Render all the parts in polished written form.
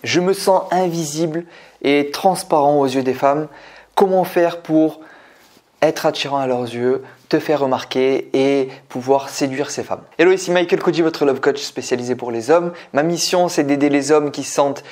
Je me sens invisible et transparent aux yeux des femmes. Comment faire pour être attirant à leurs yeux, te faire remarquer et pouvoir séduire ces femmes? Hello, ici Michael Koji, votre love coach spécialisé pour les hommes. Ma mission, c'est d'aider les hommes qui se sentent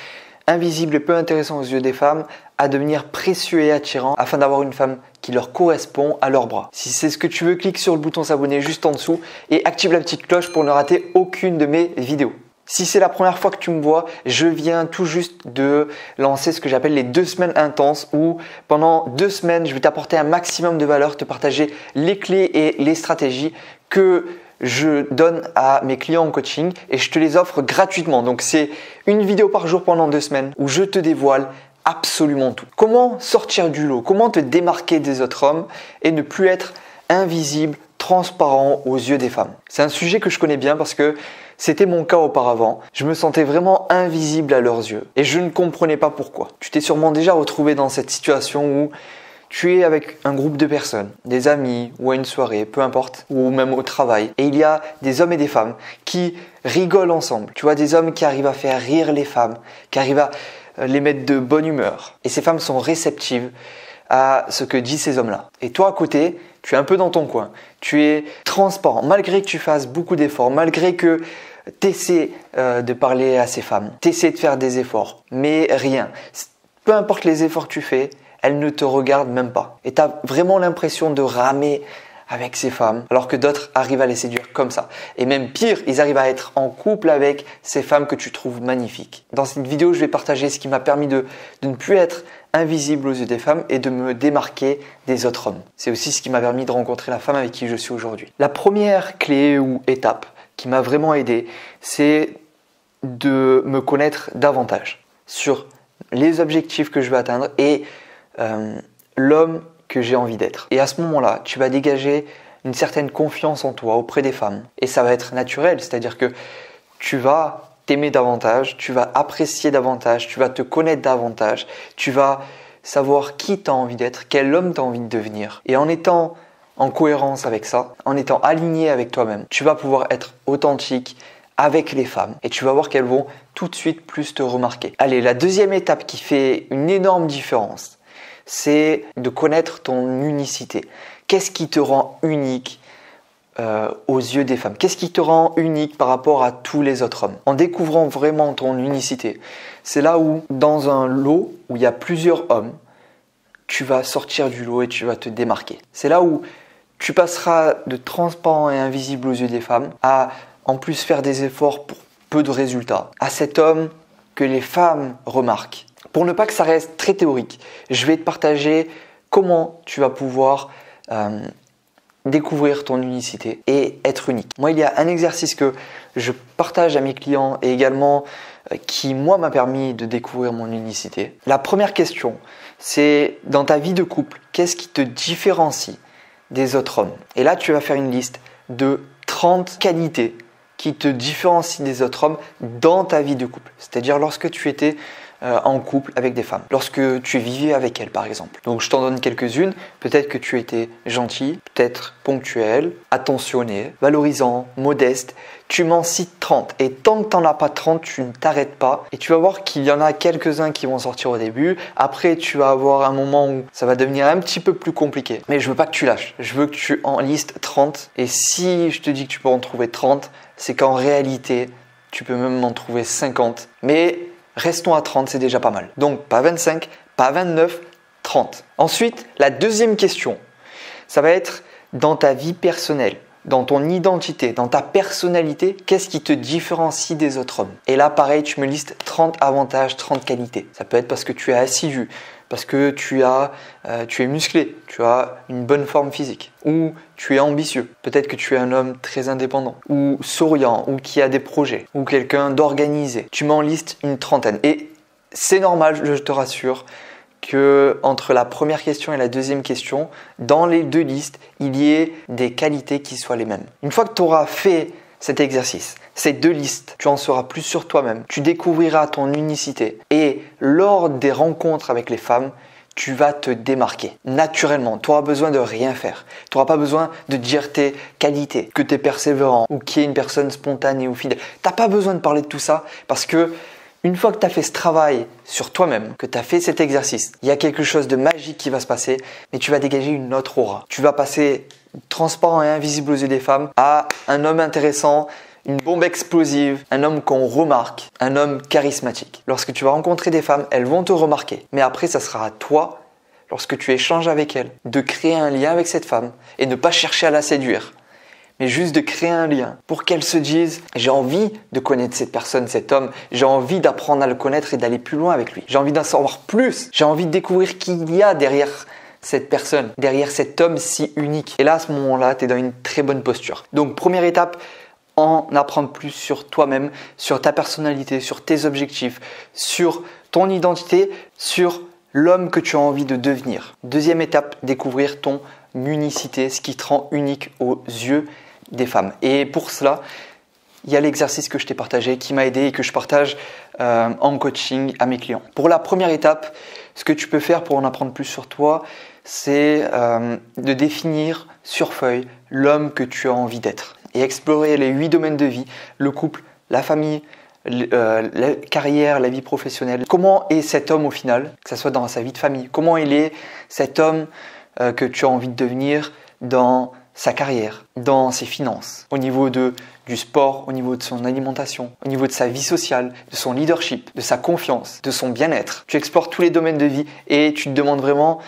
invisibles et peu intéressants aux yeux des femmes à devenir précieux et attirants afin d'avoir une femme qui leur correspond à leurs bras. Si c'est ce que tu veux, clique sur le bouton s'abonner juste en dessous et active la petite cloche pour ne rater aucune de mes vidéos. Si c'est la première fois que tu me vois, je viens tout juste de lancer ce que j'appelle les 2 semaines intenses où pendant 2 semaines, je vais t'apporter un maximum de valeur, te partager les clés et les stratégies que je donne à mes clients en coaching et je te les offre gratuitement. Donc c'est une vidéo par jour pendant 2 semaines où je te dévoile absolument tout. Comment sortir du lot, comment te démarquer des autres hommes et ne plus être invisible, transparent aux yeux des femmes. C'est un sujet que je connais bien parce que c'était mon cas auparavant. Je me sentais vraiment invisible à leurs yeux et je ne comprenais pas pourquoi. Tu t'es sûrement déjà retrouvé dans cette situation où tu es avec un groupe de personnes, des amis ou à une soirée, peu importe, ou même au travail. Et il y a des hommes et des femmes qui rigolent ensemble. Tu vois, des hommes qui arrivent à faire rire les femmes, qui arrivent à les mettre de bonne humeur. Et ces femmes sont réceptives à ce que disent ces hommes-là. Et toi à côté, tu es un peu dans ton coin. Tu es transparent, malgré que tu fasses beaucoup d'efforts, malgré que tu essaies de parler à ces femmes, tu essaies de faire des efforts, mais rien. Peu importe les efforts que tu fais, elles ne te regardent même pas. Et tu as vraiment l'impression de ramer avec ces femmes, alors que d'autres arrivent à les séduire comme ça. Et même pire, ils arrivent à être en couple avec ces femmes que tu trouves magnifiques. Dans cette vidéo, je vais partager ce qui m'a permis de ne plus être invisible aux yeux des femmes et de me démarquer des autres hommes. C'est aussi ce qui m'a permis de rencontrer la femme avec qui je suis aujourd'hui. La première clé ou étape qui m'a vraiment aidé, c'est de me connaître davantage sur les objectifs que je veux atteindre et l'homme que j'ai envie d'être. Et à ce moment-là, tu vas dégager une certaine confiance en toi auprès des femmes. Et ça va être naturel, c'est-à-dire que tu vas t'aimer davantage, tu vas apprécier davantage, tu vas te connaître davantage, tu vas savoir qui tu as envie d'être, quel homme tu as envie de devenir. Et en étant en cohérence avec ça, en étant aligné avec toi-même, tu vas pouvoir être authentique avec les femmes et tu vas voir qu'elles vont tout de suite plus te remarquer. Allez, la deuxième étape qui fait une énorme différence, c'est de connaître ton unicité. Qu'est-ce qui te rend unique aux yeux des femmes? Qu'est-ce qui te rend unique par rapport à tous les autres hommes? En découvrant vraiment ton unicité, c'est là où, dans un lot où il y a plusieurs hommes, tu vas sortir du lot et tu vas te démarquer. C'est là où tu passeras de transparent et invisible aux yeux des femmes à en plus faire des efforts pour peu de résultats, à cet homme que les femmes remarquent. Pour ne pas que ça reste très théorique, je vais te partager comment tu vas pouvoir découvrir ton unicité et être unique. Moi, il y a un exercice que je partage à mes clients et également qui, moi, m'a permis de découvrir mon unicité. La première question, c'est dans ta vie de couple, qu'est-ce qui te différencie des autres hommes? Et là, tu vas faire une liste de 30 qualités qui te différencient des autres hommes dans ta vie de couple. C'est-à-dire lorsque tu étais en couple avec des femmes, lorsque tu vivais avec elles par exemple. Donc je t'en donne quelques-unes. Peut-être que tu étais gentil, peut-être ponctuel, attentionné, valorisant, modeste. Tu m'en cites 30 et tant que tu n'en as pas 30, tu ne t'arrêtes pas et tu vas voir qu'il y en a quelques-uns qui vont sortir au début. Après, tu vas avoir un moment où ça va devenir un petit peu plus compliqué. Mais je veux pas que tu lâches. Je veux que tu en listes 30 et si je te dis que tu peux en trouver 30, c'est qu'en réalité, tu peux même en trouver 50. Mais restons à 30, c'est déjà pas mal. Donc, pas 25, pas 29, 30. Ensuite, la deuxième question, ça va être dans ta vie personnelle, dans ton identité, dans ta personnalité, qu'est-ce qui te différencie des autres hommes? Et là, pareil, tu me listes 30 avantages, 30 qualités. Ça peut être parce que tu es assidu, parce que tu es musclé, tu as une bonne forme physique, ou tu es ambitieux. Peut-être que tu es un homme très indépendant, ou souriant, ou qui a des projets, ou quelqu'un d'organisé. Tu m'en listes une trentaine. Et c'est normal, je te rassure, que entre la première question et la deuxième question, dans les deux listes, il y ait des qualités qui soient les mêmes. Une fois que tu auras fait cet exercice, ces deux listes, tu en sauras plus sur toi-même, tu découvriras ton unicité et lors des rencontres avec les femmes, tu vas te démarquer naturellement. Tu n'auras besoin de rien faire. Tu n'auras pas besoin de dire tes qualités, que tu es persévérant ou qu'il y ait une personne spontanée ou fidèle. Tu n'as pas besoin de parler de tout ça parce que Une fois que tu as fait ce travail sur toi-même, que tu as fait cet exercice, il y a quelque chose de magique qui va se passer, mais tu vas dégager une autre aura. Tu vas passer transparent et invisible aux yeux des femmes à un homme intéressant, une bombe explosive, un homme qu'on remarque, un homme charismatique. Lorsque tu vas rencontrer des femmes, elles vont te remarquer. Mais après, ça sera à toi, lorsque tu échanges avec elles, de créer un lien avec cette femme et ne pas chercher à la séduire, mais juste de créer un lien pour qu'elle se dise « j'ai envie de connaître cette personne, cet homme, j'ai envie d'apprendre à le connaître et d'aller plus loin avec lui. J'ai envie d'en savoir plus, j'ai envie de découvrir qui il y a derrière cette personne, derrière cet homme si unique. » Et là, à ce moment-là, tu es dans une très bonne posture. Donc, première étape, en apprendre plus sur toi-même, sur ta personnalité, sur tes objectifs, sur ton identité, sur l'homme que tu as envie de devenir. Deuxième étape, découvrir ton unicité, ce qui te rend unique aux yeux des femmes. Et pour cela, il y a l'exercice que je t'ai partagé, qui m'a aidé et que je partage en coaching à mes clients. Pour la première étape, ce que tu peux faire pour en apprendre plus sur toi, c'est de définir sur feuille l'homme que tu as envie d'être et explorer les 8 domaines de vie, le couple, la famille, la carrière, la vie professionnelle. Comment est cet homme au final, que ce soit dans sa vie de famille? Comment il est cet homme que tu as envie de devenir dans sa carrière, dans ses finances, au niveau du sport, au niveau de son alimentation, au niveau de sa vie sociale, de son leadership, de sa confiance, de son bien-être. Tu explores tous les domaines de vie et tu te demandes vraiment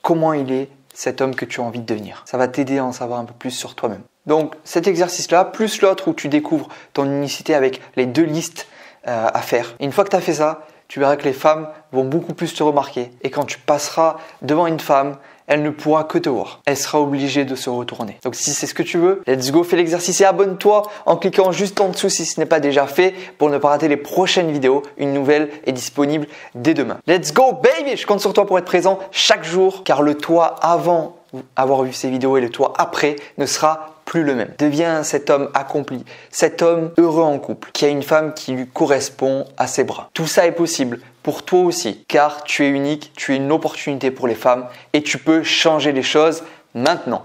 comment il est cet homme que tu as envie de devenir. Ça va t'aider à en savoir un peu plus sur toi-même. Donc cet exercice-là, plus l'autre où tu découvres ton unicité avec les 2 listes à faire. Et une fois que tu as fait ça, tu verras que les femmes vont beaucoup plus te remarquer. Et quand tu passeras devant une femme, elle ne pourra que te voir. Elle sera obligée de se retourner. Donc si c'est ce que tu veux, let's go, fais l'exercice et abonne-toi en cliquant juste en dessous si ce n'est pas déjà fait pour ne pas rater les prochaines vidéos. Une nouvelle est disponible dès demain. Let's go baby! Je compte sur toi pour être présent chaque jour car le toi avant avoir vu ces vidéos et le toi après ne sera plus le même. Deviens cet homme accompli, cet homme heureux en couple, qui a une femme qui lui correspond à ses bras. Tout ça est possible pour toi aussi, car tu es unique, tu es une opportunité pour les femmes et tu peux changer les choses maintenant.